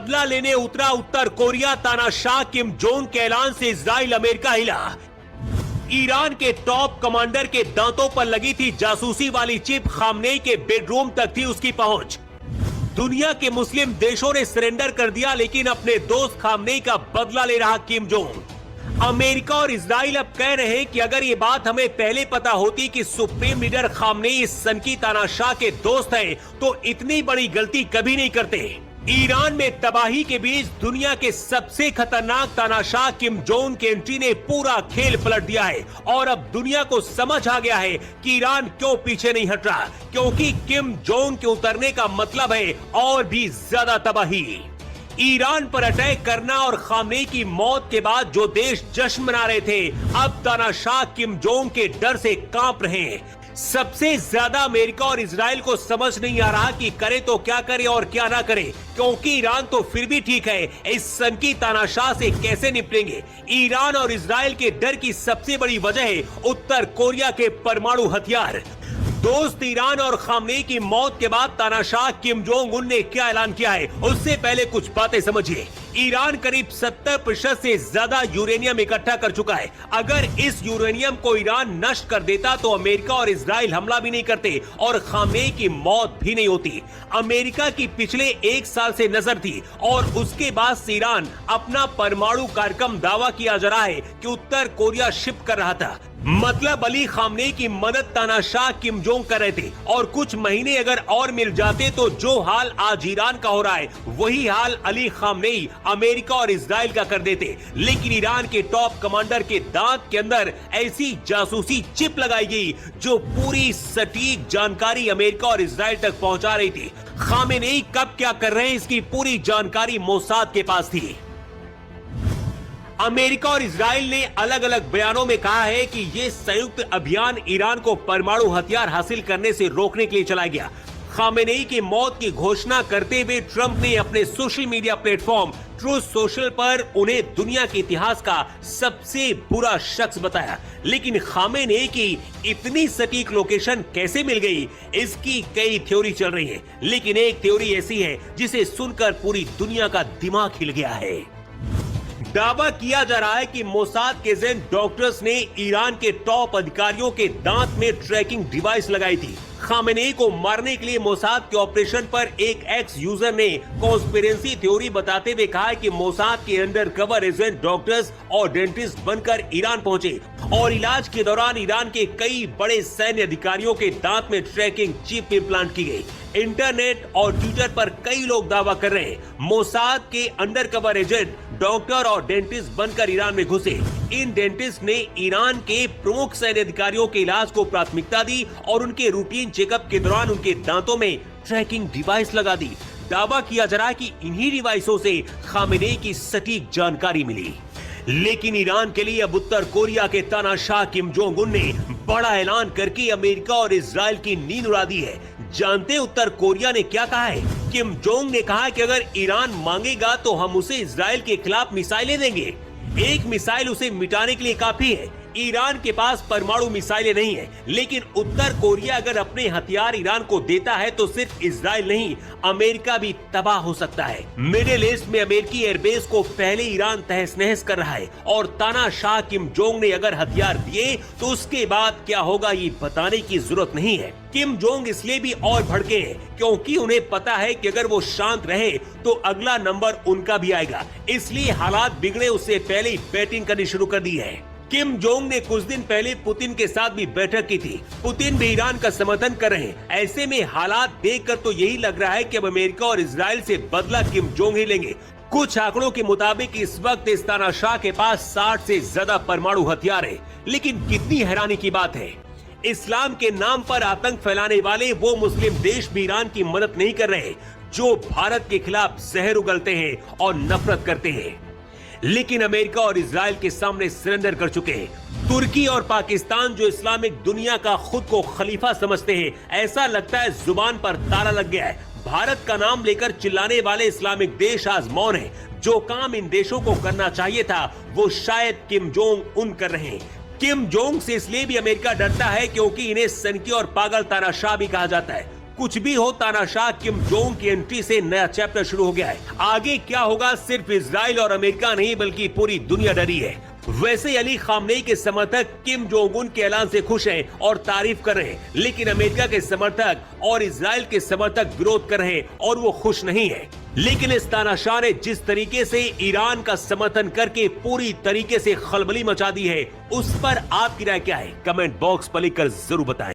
बदला लेने उतरा उत्तर कोरिया, तानाशाह किम जोंग के ऐलान से इजराइल अमेरिका हिला। ईरान के टॉप कमांडर के दांतों पर लगी थी जासूसी वाली चिप, खामनेई के बेडरूम तक थी उसकी पहुंच। दुनिया के मुस्लिम देशों ने सरेंडर कर दिया, लेकिन अपने दोस्त खामनेई का बदला ले रहा किम जोंग। अमेरिका और इजराइल अब कह रहे हैं कि अगर ये बात हमें पहले पता होती कि सुप्रीम लीडर खामनेई इस सनकी तानाशाह के दोस्त हैं, तो इतनी बड़ी गलती कभी नहीं करते। ईरान में तबाही के बीच दुनिया के सबसे खतरनाक तानाशाह किम जोंग की एंट्री ने पूरा खेल पलट दिया है और अब दुनिया को समझ आ गया है कि ईरान क्यों पीछे नहीं हट रहा, क्योंकि किम जोंग के उतरने का मतलब है और भी ज्यादा तबाही। ईरान पर अटैक करना और खामनेई की मौत के बाद जो देश जश्न मना रहे थे, अब तानाशाह किम जोंग के डर से कांप रहे हैं। सबसे ज्यादा अमेरिका और इजराइल को समझ नहीं आ रहा कि करे तो क्या करे और क्या ना करे, क्योंकि ईरान तो फिर भी ठीक है, इस सनकी तानाशाह से कैसे निपटेंगे। ईरान और इजराइल के डर की सबसे बड़ी वजह है उत्तर कोरिया के परमाणु हथियार। दोस्त ईरान और खामनेई की मौत के बाद तानाशाह किम जोंग उन ने क्या ऐलान किया है, उससे पहले कुछ बातें समझिए। ईरान करीब 70% से ज्यादा यूरेनियम इकट्ठा कर चुका है। अगर इस यूरेनियम को ईरान नष्ट कर देता तो अमेरिका और इजराइल हमला भी नहीं करते और खामनेई की मौत भी नहीं होती। अमेरिका की पिछले 1 साल से नजर थी और उसके बाद से ईरान अपना परमाणु कार्यक्रम दावा किया जा रहा है कि उत्तर कोरिया शिफ्ट कर रहा था। मतलब अली खामनेई की मदद तानाशाह किम जोंग कर रहे थे और कुछ महीने अगर और मिल जाते तो जो हाल आज ईरान का हो रहा है, वही हाल अली खामनेई अमेरिका और इजराइल का कर देते। लेकिन ईरान के टॉप कमांडर के दांत के अंदर ऐसी जासूसी चिप लगाई गई जो पूरी सटीक जानकारी अमेरिका और इजराइल तक पहुंचा रही थी। खामेनेई कब क्या कर रहे हैं, इसकी पूरी जानकारी मोसाद के पास थी। अमेरिका और इजराइल ने अलग अलग बयानों में कहा है कि यह संयुक्त अभियान ईरान को परमाणु हथियार हासिल करने से रोकने के लिए चलाया गया। खामेनेई की मौत की घोषणा करते हुए ट्रंप ने अपने social media platform truth social पर उन्हें दुनिया के इतिहास का सबसे बुरा शख्स बताया। लेकिन खामेनेई की इतनी सटीक लोकेशन कैसे मिल गई, इसकी कई थ्योरी चल रही है। लेकिन एक थ्योरी ऐसी है जिसे सुनकर पूरी दुनिया का दिमाग हिल गया है। दावा किया जा रहा है कि मोसाद के एजेंट डॉक्टर्स ने ईरान के टॉप अधिकारियों के दांत में ट्रैकिंग डिवाइस लगाई थी। खामेनेई को मारने के लिए मोसाद के ऑपरेशन पर एक एक्स यूजर ने कॉन्स्पिरेसी थ्योरी बताते हुए कहा कि मोसाद के अंडरकवर एजेंट डॉक्टर्स और डेंटिस्ट बनकर ईरान पहुंचे और इलाज के दौरान ईरान के कई बड़े सैन्य अधिकारियों के दांत में ट्रैकिंग चिप इम्प्लांट की गई। इंटरनेट और ट्विटर पर कई लोग दावा कर रहे हैं मोसाद के अंडरकवर एजेंट डॉक्टर और डेंटिस्ट बनकर ईरान में घुसे। इन डेंटिस्ट ने ईरान के प्रमुख सैन्य अधिकारियों के इलाज को प्राथमिकता दी और उनके रूटीन चेकअप के दौरान उनके दांतों में ट्रैकिंग डिवाइस लगा दी। दावा किया जा रहा है कि इन्हीं डिवाइसों से खामेनेई की सटीक जानकारी मिली। लेकिन ईरान के लिए अब उत्तर कोरिया के तानाशाह किम जोंग उन ने बड़ा ऐलान करके अमेरिका और इजराइल की नींद उड़ा दी है। जानते उत्तर कोरिया ने क्या कहा है? किम जोंग ने कहा कि अगर ईरान मांगेगा तो हम उसे इजराइल के खिलाफ मिसाइलें देंगे। एक मिसाइल उसे मिटाने के लिए काफी है। ईरान के पास परमाणु मिसाइलें नहीं है, लेकिन उत्तर कोरिया अगर अपने हथियार ईरान को देता है तो सिर्फ इजराइल नहीं, अमेरिका भी तबाह हो सकता है। मिडिल ईस्ट में अमेरिकी एयरबेस को पहले ईरान तहस नहस कर रहा है और तानाशाह किम जोंग ने अगर हथियार दिए तो उसके बाद क्या होगा ये बताने की जरूरत नहीं है। किम जोंग इसलिए भी और भड़के हैं क्योंकि उन्हें पता है कि अगर वो शांत रहे तो अगला नंबर उनका भी आएगा। इसलिए हालात बिगड़े उससे पहले ही बैटिंग करनी शुरू कर दी है। किम जोंग ने कुछ दिन पहले पुतिन के साथ भी बैठक की थी। पुतिन भी ईरान का समर्थन कर रहे हैं। ऐसे में हालात देखकर तो यही लग रहा है कि अब अमेरिका और इजराइल से बदला किम जोंग ही लेंगे। कुछ आंकड़ों के मुताबिक इस वक्त इस तानाशाह के पास 60 से ज्यादा परमाणु हथियार है। लेकिन कितनी हैरानी की बात है, इस्लाम के नाम पर आतंक फैलाने वाले वो मुस्लिम देश भी ईरान की मदद नहीं कर रहे जो भारत के खिलाफ जहर उगलते हैं और नफरत करते हैं। लेकिन अमेरिका और इजराइल के सामने सरेंडर कर चुके हैं। तुर्की और पाकिस्तान जो इस्लामिक दुनिया का खुद को खलीफा समझते हैं, ऐसा लगता है जुबान पर ताला लग गया है। भारत का नाम लेकर चिल्लाने वाले इस्लामिक देश आज मौन है। जो काम इन देशों को करना चाहिए था वो शायद किम जोंग उन कर रहे हैं। किम जोंग से इसलिए भी अमेरिका डरता है क्योंकि इन्हें सनकी और पागल तानाशाह भी कहा जाता है। कुछ भी हो, तानाशाह किम जोंग की एंट्री से नया चैप्टर शुरू हो गया है। आगे क्या होगा सिर्फ इजराइल और अमेरिका नहीं बल्कि पूरी दुनिया डरी है। वैसे अली खामनेई के समर्थक किम जोंग उन के ऐलान से खुश हैं और तारीफ कर रहे हैं, लेकिन अमेरिका के समर्थक और इजराइल के समर्थक विरोध कर रहे हैं और वो खुश नहीं है। लेकिन इस तानाशाह ने जिस तरीके से ईरान का समर्थन करके पूरी तरीके से खलबली मचा दी है, उस पर आपकी राय क्या है? कमेंट बॉक्स पर लिखकर जरूर बताएं।